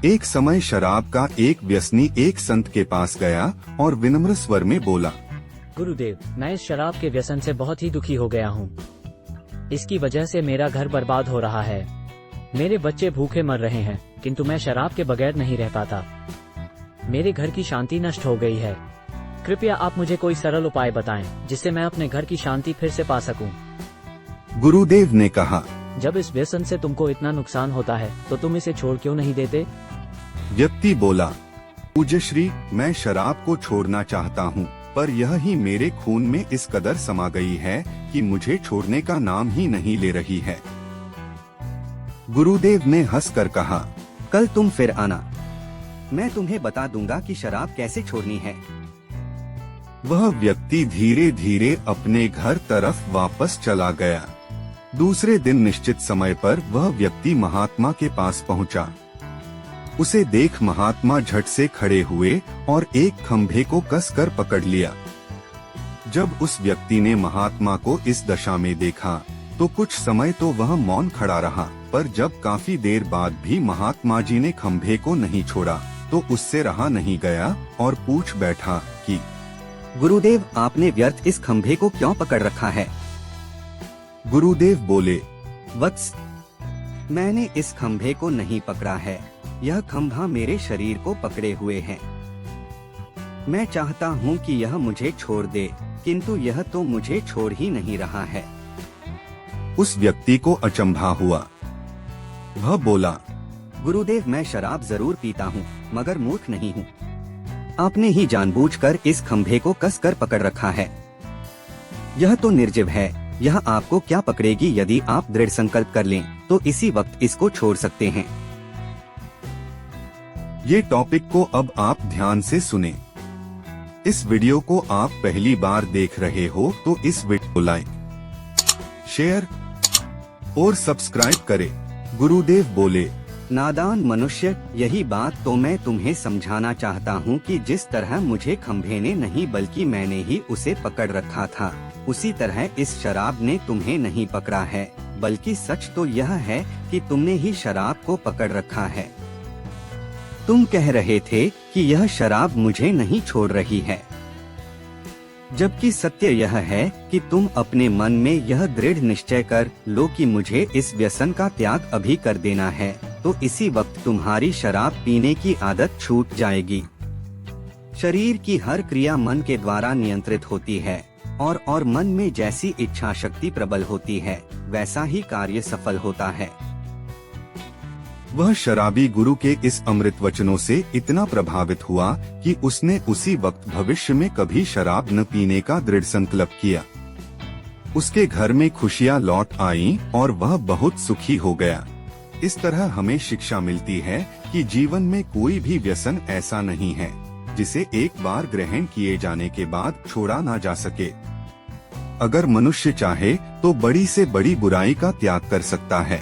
एक समय शराब का एक व्यसनी एक संत के पास गया और विनम्र स्वर में बोला, गुरुदेव, मैं इस शराब के व्यसन से बहुत ही दुखी हो गया हूँ। इसकी वजह से मेरा घर बर्बाद हो रहा है। मेरे बच्चे भूखे मर रहे हैं, किंतु मैं शराब के बगैर नहीं रह पाता। मेरे घर की शांति नष्ट हो गई है। कृपया आप मुझे कोई सरल उपाय बताएं, जिससे मैं अपने घर की शांति फिर से पा सकूं। गुरुदेव ने कहा, जब इस व्यसन से तुमको इतना नुकसान होता है तो तुम इसे छोड़ क्यों नहीं देते? व्यक्ति बोला, पूज्य श्री, मैं शराब को छोड़ना चाहता हूँ, पर यह ही मेरे खून में इस कदर समा गई है कि मुझे छोड़ने का नाम ही नहीं ले रही है। गुरुदेव ने हंसकर कहा, कल तुम फिर आना, मैं तुम्हें बता दूंगा कि शराब कैसे छोड़नी है। वह व्यक्ति धीरे धीरे अपने घर तरफ वापस चला गया। दूसरे दिन निश्चित समय पर वह व्यक्ति महात्मा के पास पहुंचा। उसे देख महात्मा झट से खड़े हुए और एक खंभे को कसकर पकड़ लिया। जब उस व्यक्ति ने महात्मा को इस दशा में देखा तो कुछ समय तो वह मौन खड़ा रहा, पर जब काफी देर बाद भी महात्मा जी ने खंभे को नहीं छोड़ा तो उससे रहा नहीं गया और पूछ बैठा कि गुरुदेव, आपने व्यर्थ इस खंभे को क्यों पकड़ रखा है? गुरुदेव बोले, वत्स, मैंने इस खंभे को नहीं पकड़ा है, यह खंभा मेरे शरीर को पकड़े हुए है। मैं चाहता हूँ कि यह मुझे छोड़ दे, किंतु यह तो मुझे छोड़ ही नहीं रहा है। उस व्यक्ति को अचंभा हुआ। वह बोला, गुरुदेव, मैं शराब जरूर पीता हूँ, मगर मूर्ख नहीं हूँ। आपने ही जानबूझकर इस खंभे को कसकर पकड़ रखा है। यह तो निर्जीव है, यह आपको क्या पकड़ेगी? यदि आप दृढ़ संकल्प कर लें तो इसी वक्त इसको छोड़ सकते हैं। ये टॉपिक को अब आप ध्यान से सुने। इस वीडियो को आप पहली बार देख रहे हो तो इस वीडियो को लाइक, शेयर और सब्सक्राइब करें। गुरुदेव बोले, नादान मनुष्य, यही बात तो मैं तुम्हें समझाना चाहता हूँ कि जिस तरह मुझे खंभे ने नहीं बल्कि मैंने ही उसे पकड़ रखा था, उसी तरह इस शराब ने तुम्हें नहीं पकड़ा है, बल्कि सच तो यह है कि तुमने ही शराब को पकड़ रखा है। तुम कह रहे थे कि यह शराब मुझे नहीं छोड़ रही है, जबकि सत्य यह है कि तुम अपने मन में यह दृढ़ निश्चय कर लो कि मुझे इस व्यसन का त्याग अभी कर देना है, तो इसी वक्त तुम्हारी शराब पीने की आदत छूट जाएगी। शरीर की हर क्रिया मन के द्वारा नियंत्रित होती है और मन में जैसी इच्छा शक्ति प्रबल होती है, वैसा ही कार्य सफल होता है। वह शराबी गुरु के इस अमृत वचनों से इतना प्रभावित हुआ कि उसने उसी वक्त भविष्य में कभी शराब न पीने का दृढ़ संकल्प किया। उसके घर में खुशियां लौट आईं और वह बहुत सुखी हो गया। इस तरह हमें शिक्षा मिलती है कि जीवन में कोई भी व्यसन ऐसा नहीं है जिसे एक बार ग्रहण किए जाने के बाद छोड़ा ना जा सके। अगर मनुष्य चाहे तो बड़ी से बड़ी बुराई का त्याग कर सकता है।